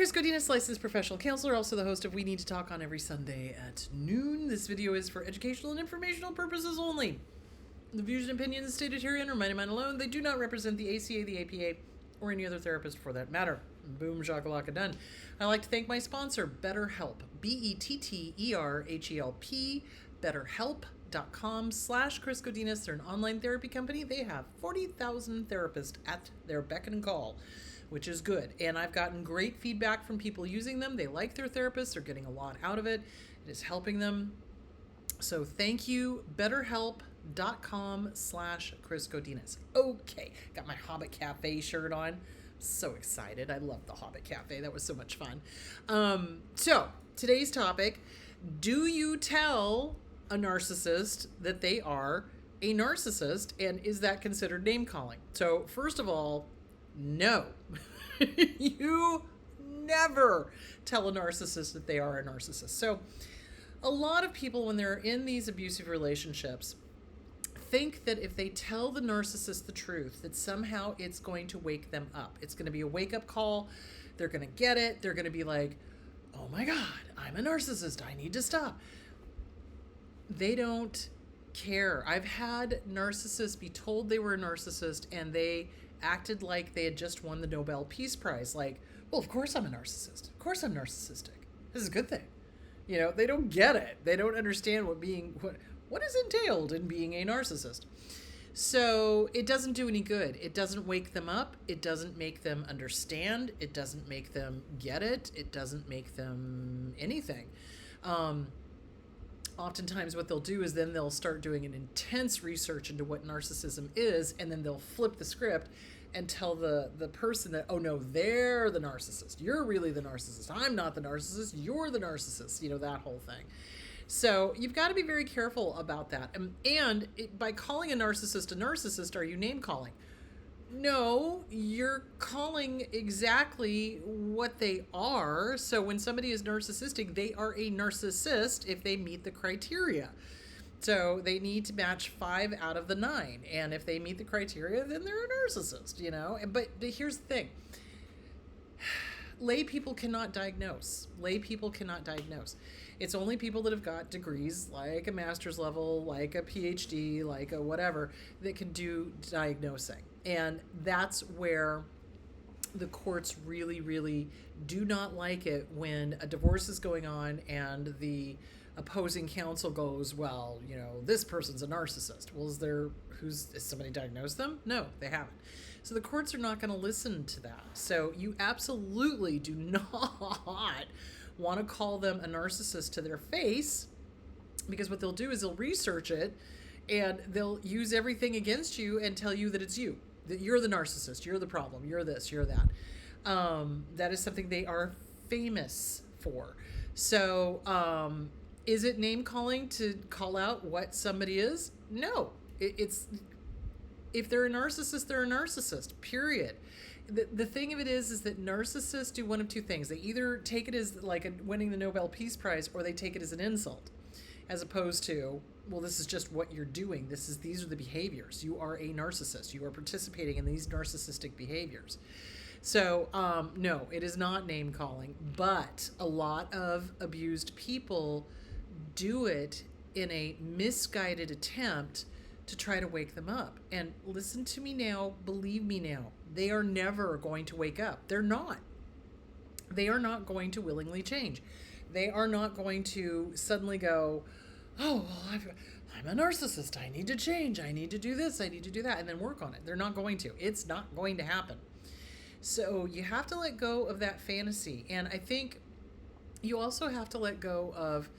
Chris Godinez, licensed professional counselor, also the host of We Need to Talk on every Sunday at noon. This video is for educational and informational purposes only. The views and opinions stated herein are mine and mine alone. They do not represent the ACA, the APA, or any other therapist for that matter. Boom, shakalaka, done. I'd like to thank my sponsor, BetterHelp. BetterHelp. BetterHelp.com/Chris Godinez. They're an online therapy company. They have 40,000 therapists at their beck and call, which is good. And I've gotten great feedback from people using them. They like their therapists. They're getting a lot out of it. It is helping them. So thank you, BetterHelp.com/Chris Godinez. Okay, got my Hobbit Cafe shirt on. So excited. I love the Hobbit Cafe. That was so much fun. So today's topic, do you tell a narcissist that they are a narcissist, and is that considered name calling? So first of all, no. You never tell a narcissist that they are a narcissist. So a lot of people, when they're in these abusive relationships, think that if they tell the narcissist the truth, that somehow it's going to wake them up. It's going to be a wake-up call. They're going to get it. They're going to be like, oh my God, I'm a narcissist. I need to stop. They don't care. I've had narcissists be told they were a narcissist, and they acted like they had just won the Nobel Peace Prize. Like, well, of course I'm a narcissist. Of course I'm narcissistic. This is a good thing. You know, they don't get it. They don't understand what is entailed in being a narcissist. So it doesn't do any good. It doesn't wake them up. It doesn't make them understand. It doesn't make them get it. It doesn't make them anything. Oftentimes what they'll do is then they'll start doing an intense research into what narcissism is, and then they'll flip the script and tell the person that, oh no, they're the narcissist. You're really the narcissist. I'm not the narcissist. You're the narcissist. You know, that whole thing. So you've got to be very careful about that. And by calling a narcissist, are you name calling? No, you're calling exactly what they are. So when somebody is narcissistic, they are a narcissist if they meet the criteria. So they need to match 5 out of the 9. And if they meet the criteria, then they're a narcissist, you know? But here's the thing. Lay people cannot diagnose. It's only people that have got degrees, like a master's level, like a PhD, like a whatever, that can do diagnosing. And that's where the courts really, really do not like it when a divorce is going on and the opposing counsel goes, well, you know, this person's a narcissist. Well, has somebody diagnosed them? No, they haven't. So the courts are not going to listen to that. So you absolutely do not want to call them a narcissist to their face, because what they'll do is they'll research it and they'll use everything against you and tell you that it's you, that you're the narcissist, you're the problem, you're this, you're that. That is something they are famous for. So is it name calling to call out what somebody is? No, it's if they're a narcissist, they're a narcissist, period. The thing of it is that narcissists do one of two things. They either take it as like winning the Nobel Peace Prize, or they take it as an insult, as opposed to, well, this is just what you're doing. These are the behaviors. You are a narcissist. You are participating in these narcissistic behaviors. So, no, it is not name calling, but a lot of abused people do it in a misguided attempt to try to wake them up. And listen to me now, believe me now, they are never going to wake up. They're not. They are not going to willingly change. They are not going to suddenly go, oh, well, I'm a narcissist. I need to change. I need to do this. I need to do that, and then work on it. They're not going to. It's not going to happen. So you have to let go of that fantasy. And I think you also have to let go of,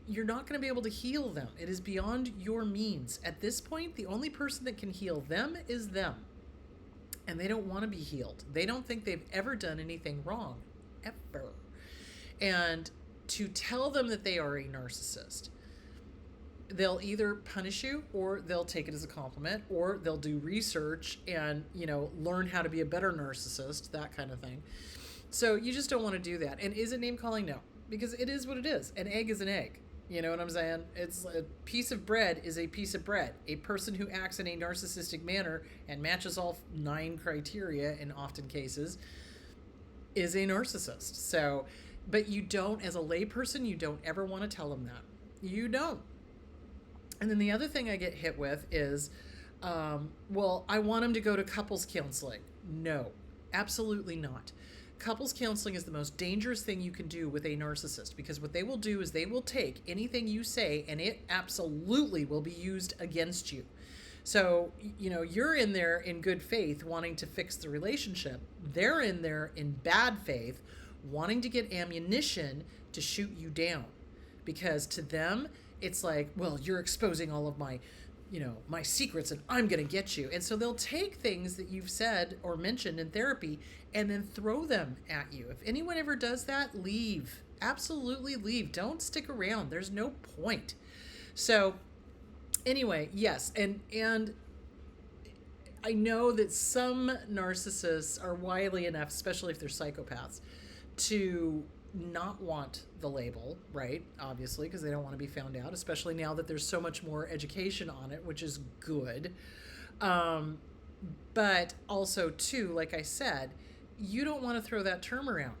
you're not going to be able to heal them. It is beyond your means. At this point, the only person that can heal them is them. And they don't want to be healed. They don't think they've ever done anything wrong, ever. And to tell them that they are a narcissist, they'll either punish you, or they'll take it as a compliment, or they'll do research and, you know, learn how to be a better narcissist, that kind of thing. So you just don't want to do that. And is it name calling? No, because it is what it is. An egg is an egg. You know what I'm saying? It's a piece of bread is a piece of bread. A person who acts in a narcissistic manner and matches all 9 criteria in often cases is a narcissist. So, but you don't, as a layperson, you don't ever want to tell them that. You don't. And then the other thing I get hit with is, well, I want them to go to couples counseling. No, absolutely not. Couples counseling is the most dangerous thing you can do with a narcissist, because what they will do is they will take anything you say and it absolutely will be used against you. So, you're in there in good faith wanting to fix the relationship. They're in there in bad faith wanting to get ammunition to shoot you down, because to them, it's like, well, you're exposing all of my my secrets and I'm going to get you. And so they'll take things that you've said or mentioned in therapy and then throw them at you. If anyone ever does that, leave. Absolutely leave. Don't stick around. There's no point. So anyway, yes. And I know that some narcissists are wily enough, especially if they're psychopaths, to not want the label, right? Obviously, because they don't want to be found out, especially now that there's so much more education on it, which is good. But also, too, like I said, you don't want to throw that term around.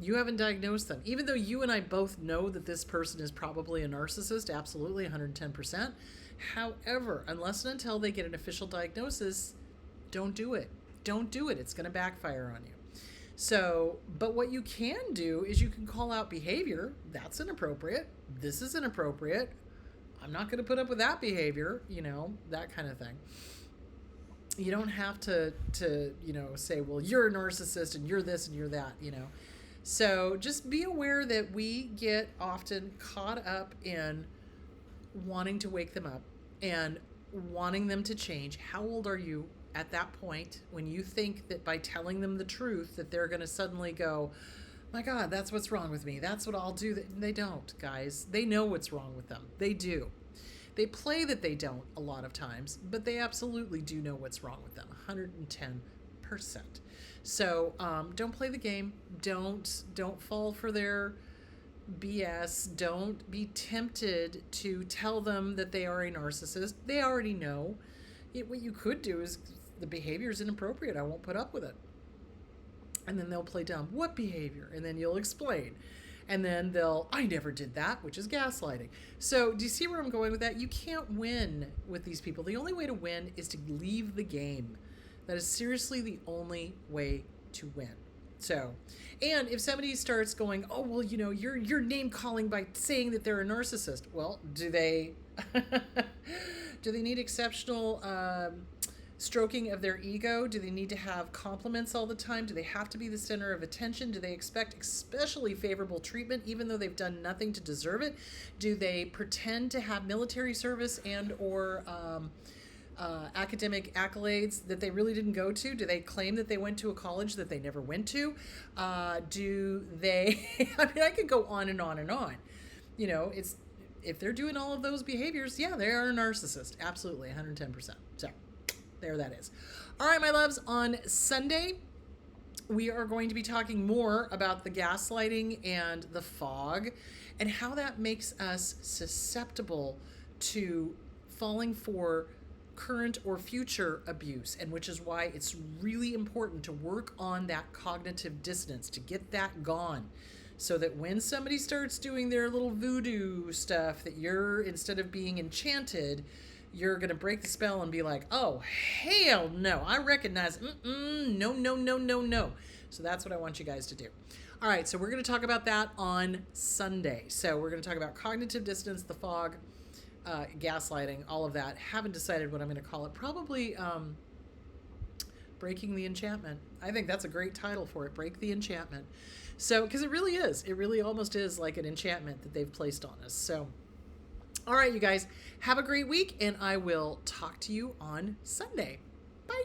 You haven't diagnosed them. Even though you and I both know that this person is probably a narcissist, absolutely 110%. However, unless and until they get an official diagnosis, don't do it. Don't do it. It's going to backfire on you. So, but what you can do is you can call out behavior. That's inappropriate. This is inappropriate. I'm not going to put up with that behavior, that kind of thing. You don't have to say, well, you're a narcissist and you're this and you're that, So just be aware that we get often caught up in wanting to wake them up and wanting them to change. How old are you at that point when you think that by telling them the truth that they're going to suddenly go, my God, that's what's wrong with me. That's what I'll do. They don't, guys. They know what's wrong with them. They do. They play that they don't a lot of times, but they absolutely do know what's wrong with them, 110%. So don't play the game. Don't fall for their BS. Don't be tempted to tell them that they are a narcissist. They already know. What you could do is, the behavior is inappropriate. I won't put up with it. And then they'll play dumb. What behavior? And then you'll explain. And then I never did that, which is gaslighting. So do you see where I'm going with that? You can't win with these people. The only way to win is to leave the game. That is seriously the only way to win. So, and if somebody starts going, oh, well, you're name calling by saying that they're a narcissist. Well, do they need exceptional stroking of their ego? Do they need to have compliments all the time? Do they have to be the center of attention? Do they expect especially favorable treatment even though they've done nothing to deserve it? Do they pretend to have military service and or academic accolades that they really didn't go to? Do they claim that they went to a college that they never went to? Do they I could go on and on and on. If they're doing all of those behaviors, yeah, they are a narcissist. Absolutely, 110%. So there that is. All right, my loves, on Sunday, we are going to be talking more about the gaslighting and the fog and how that makes us susceptible to falling for current or future abuse, and which is why it's really important to work on that cognitive dissonance, to get that gone, so that when somebody starts doing their little voodoo stuff, that you're, instead of being enchanted, you're going to break the spell and be like, oh, hell no, I recognize, no. So that's what I want you guys to do. All right, so we're going to talk about that on Sunday. So we're going to talk about cognitive dissonance, the fog, gaslighting, all of that. Haven't decided what I'm going to call it. Probably Breaking the Enchantment. I think that's a great title for it, Break the Enchantment. So, because it really is. It really almost is like an enchantment that they've placed on us. So, all right, you guys, have a great week, and I will talk to you on Sunday. Bye.